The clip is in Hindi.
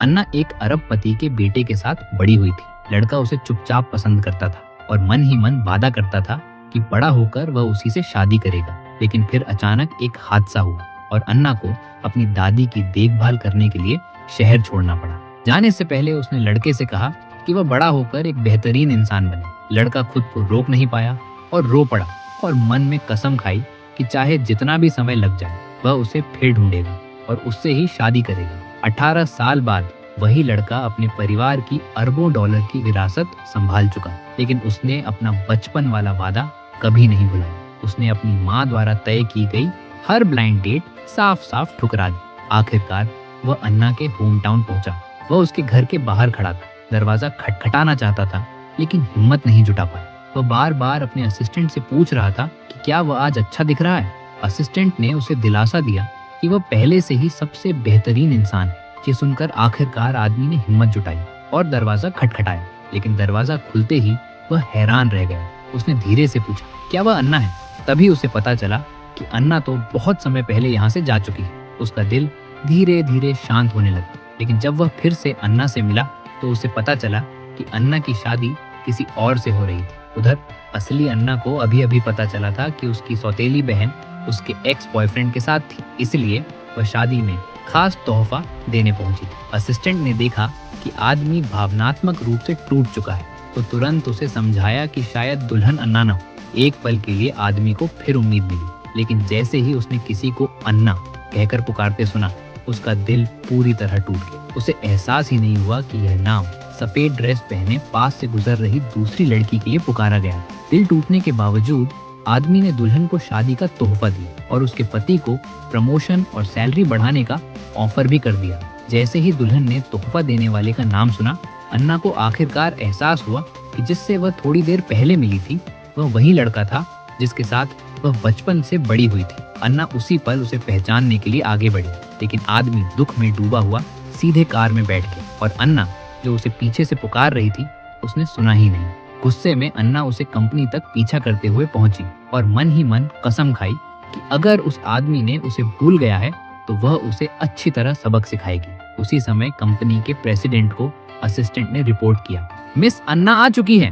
अन्ना एक अरबपति के बेटे के साथ बड़ी हुई थी। लड़का उसे चुपचाप पसंद करता था और मन ही मन वादा करता था कि बड़ा होकर वह उसी से शादी करेगा। लेकिन फिर अचानक एक हादसा हुआ और अन्ना को अपनी दादी की देखभाल करने के लिए शहर छोड़ना पड़ा। जाने से पहले उसने लड़के से कहा कि वह बड़ा होकर एक बेहतरीन इंसान बने। लड़का खुद को रोक नहीं पाया और रो पड़ा और मन में कसम खाई कि चाहे जितना भी समय लग जाए वह उसे फिर ढूंढेगा और उससे ही शादी करेगा। 18 साल बाद वही लड़का अपने परिवार की अरबों डॉलर की विरासत संभाल चुका, लेकिन उसने अपना बचपन वाला वादा कभी नहीं भुलाया। उसने अपनी माँ द्वारा तय की गई हर ब्लाइंड डेट साफ साफ ठुकरा दी। आखिरकार वह अन्ना के होम टाउन पहुंचा। वह उसके घर के बाहर खड़ा था, दरवाजा खटखटाना चाहता था लेकिन हिम्मत नहीं जुटा पाया। वह बार बार अपने असिस्टेंट से पूछ रहा था कि क्या वह आज अच्छा दिख रहा है। असिस्टेंट ने उसे दिलासा दिया कि वह पहले से ही सबसे बेहतरीन इंसान है। ये सुनकर आखिरकार आदमी ने हिम्मत जुटाई और दरवाजा खटखटाया, लेकिन दरवाजा खुलते ही वह हैरान रह गया। उसने धीरे से पूछा, क्या वह अन्ना है? तभी उसे पता चला कि अन्ना तो बहुत समय पहले यहाँ से जा चुकी है। उसका दिल धीरे धीरे शांत होने लगा, लेकिन जब वह फिर से अन्ना से मिला तो उसे पता चला कि अन्ना की शादी किसी और से हो रही थी। उधर असली अन्ना को अभी अभी पता चला था कि उसकी सौतेली बहन उसके एक्स बॉयफ्रेंड के साथ थी, इसलिए वह शादी में खास तोहफा देने पहुंची थी। असिस्टेंट ने देखा कि आदमी भावनात्मक रूप से टूट चुका है तो तुरंत उसे समझाया कि शायद दुल्हन अन्ना न हो। एक पल के लिए आदमी को फिर उम्मीद मिली, लेकिन जैसे ही उसने किसी को अन्ना कहकर पुकारते सुना उसका दिल पूरी तरह टूट गया। उसे एहसास ही नहीं हुआ कि यह नाम सफेद ड्रेस पहने पास से गुजर रही दूसरी लड़की के लिए पुकारा गया। दिल टूटने के बावजूद आदमी ने दुल्हन को शादी का तोहफा दिया और उसके पति को प्रमोशन और सैलरी बढ़ाने का ऑफर भी कर दिया। जैसे ही दुल्हन ने तोहफा देने वाले का नाम सुना, अन्ना को आखिरकार एहसास हुआ कि जिससे वह थोड़ी देर पहले मिली थी वह वही लड़का था जिसके साथ वह बचपन से बड़ी हुई थी। अन्ना उसी पल उसे पहचानने के लिए आगे बढ़ी, लेकिन आदमी दुख में डूबा हुआ सीधे कार में बैठ गया और अन्ना जो उसे पीछे से पुकार रही थी उसने सुना ही नहीं। गुस्से में अन्ना उसे कंपनी तक पीछा करते हुए पहुंची और मन ही मन कसम खाई कि अगर उस आदमी ने उसे भूल गया है तो वह उसे अच्छी तरह सबक सिखाएगी। उसी समय कंपनी के प्रेसिडेंट को असिस्टेंट ने रिपोर्ट किया, मिस अन्ना आ चुकी है।